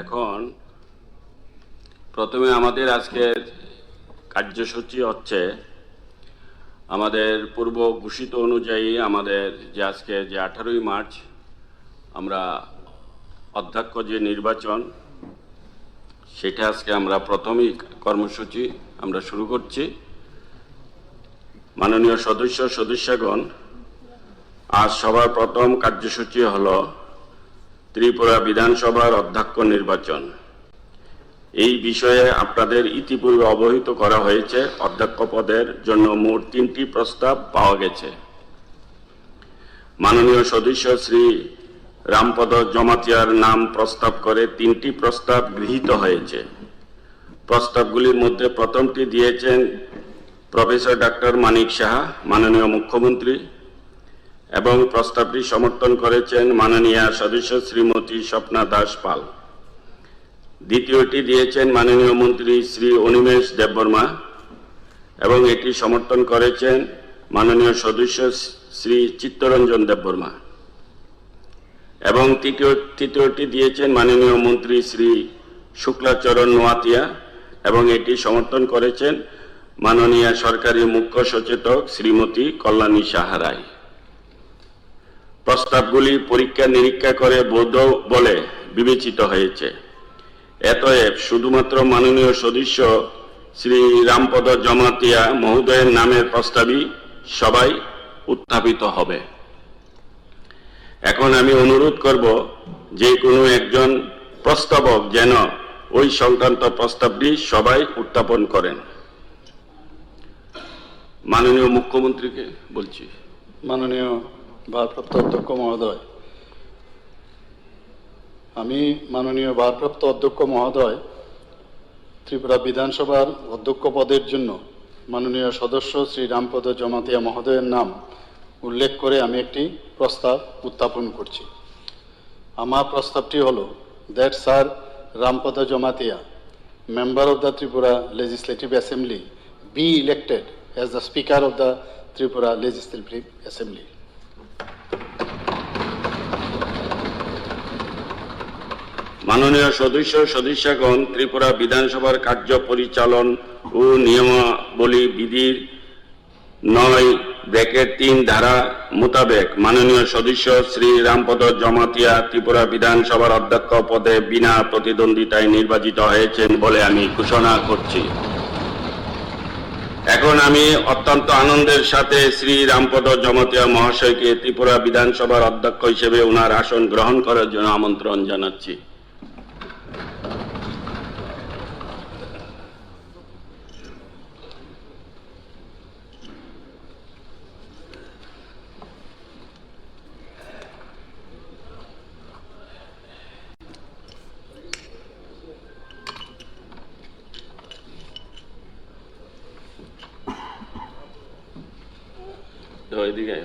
এখন প্রথমে আমাদের আজকের কার্যসূচি হচ্ছে আমাদের পূর্ব ঘোষিত অনুযায়ী আমাদের যে আজকে যে 18ই মার্চ আমরা অধ্যক্ষ যে নির্বাচন সেটা আজকে আমরা প্রথমেই কর্মসূচি আমরা শুরু করছি। মাননীয় সদস্যগণ, আজ সবার প্রথম কার্যসূচি হলো ত্রিপুরা বিধানসভার অধ্যক্ষ নির্বাচন। এই বিষয়ে আপনাদের ইতিপূর্বে অবহিত করা হয়েছে। অধ্যক্ষ পদের জন্য মোট 3টি প্রস্তাব পাওয়া গেছে। মাননীয় সদস্য শ্রী রামপদ জমাতিয়ার নাম প্রস্তাব করে 3টি প্রস্তাব গৃহীত হয়েছে। প্রস্তাবগুলির মধ্যে প্রথমটি দিয়েছেন প্রফেসর ডক্টর মানিক সাহা, মাননীয় মুখ্যমন্ত্রী, এবং প্রস্তাবটি সমর্থন করেছেন মাননীয় সদস্য শ্রীমতী স্বপ্না দাস পাল। দ্বিতীয়টি দিয়েছেন মাননীয় মন্ত্রী শ্রী অনিমেষ দেববর্মা এবং এটি সমর্থন করেছেন মাননীয় সদস্য শ্রী চিত্তরঞ্জন দেববর্মা, এবং তৃতীয়টি দিয়েছেন মাননীয় মন্ত্রী শ্রী শুক্লাচরণ নোয়াতিয়া এবং এটি সমর্থন করেছেন মাননীয় সরকারি মুখ্য সচেতক শ্রীমতী কল্যাণী সাহা রায়। প্রস্তাবগুলি পরীক্ষা নিরীক্ষা করে বৈধ বলে বিবেচিত হয়েছে। অতএব শুধুমাত্র মাননীয় সদস্য শ্রী রামপদ জমাতিয়া মহোদয়ের নামের প্রস্তাবই সবাই উত্থাপিত হবে। এখন আমি অনুরোধ করব যে কোনো একজন প্রস্তাবক যেন ওই সংক্রান্ত প্রস্তাবটি সবাই উত্থাপন করেন। মাননীয় মুখ্যমন্ত্রীকে বলছি। মাননীয় ভারপ্রাপ্ত অধ্যক্ষ মহোদয়, আমি মাননীয় ভারপ্রাপ্ত অধ্যক্ষ মহোদয় ত্রিপুরা বিধানসভার অধ্যক্ষ পদের জন্য মাননীয় সদস্য শ্রী রামপদ জমাতিয়া মহোদয়ের নাম উল্লেখ করে আমি একটি প্রস্তাব উত্থাপন করছি। আমার প্রস্তাবটি হল that sir Rampada Jamatia, member of the Tripura legislative assembly, be elected as the Speaker of the Tripura Legislative Assembly. মাননীয় সদস্যগণ, ত্রিপুরা বিধানসভার কার্য পরিচালন ও নিয়মাবলী বিধির 9(3) ধারা মোতাবেক মাননীয় সদস্য শ্রী রামপদ জমাতিয়া ত্রিপুরা বিধানসভার অধ্যক্ষ পদে বিনা প্রতিদ্বন্দ্বিতায় নির্বাচিত হয়েছেন বলে আমি ঘোষণা করছি। এখন আমি অত্যন্ত আনন্দের সাথে শ্রী রামপদ জমাতিয়া মহাশয়কে ত্রিপুরা বিধানসভার অধ্যক্ষ হিসেবে ওনার আসন গ্রহণ করার জন্য আমন্ত্রণ জানাচ্ছি। এদিকে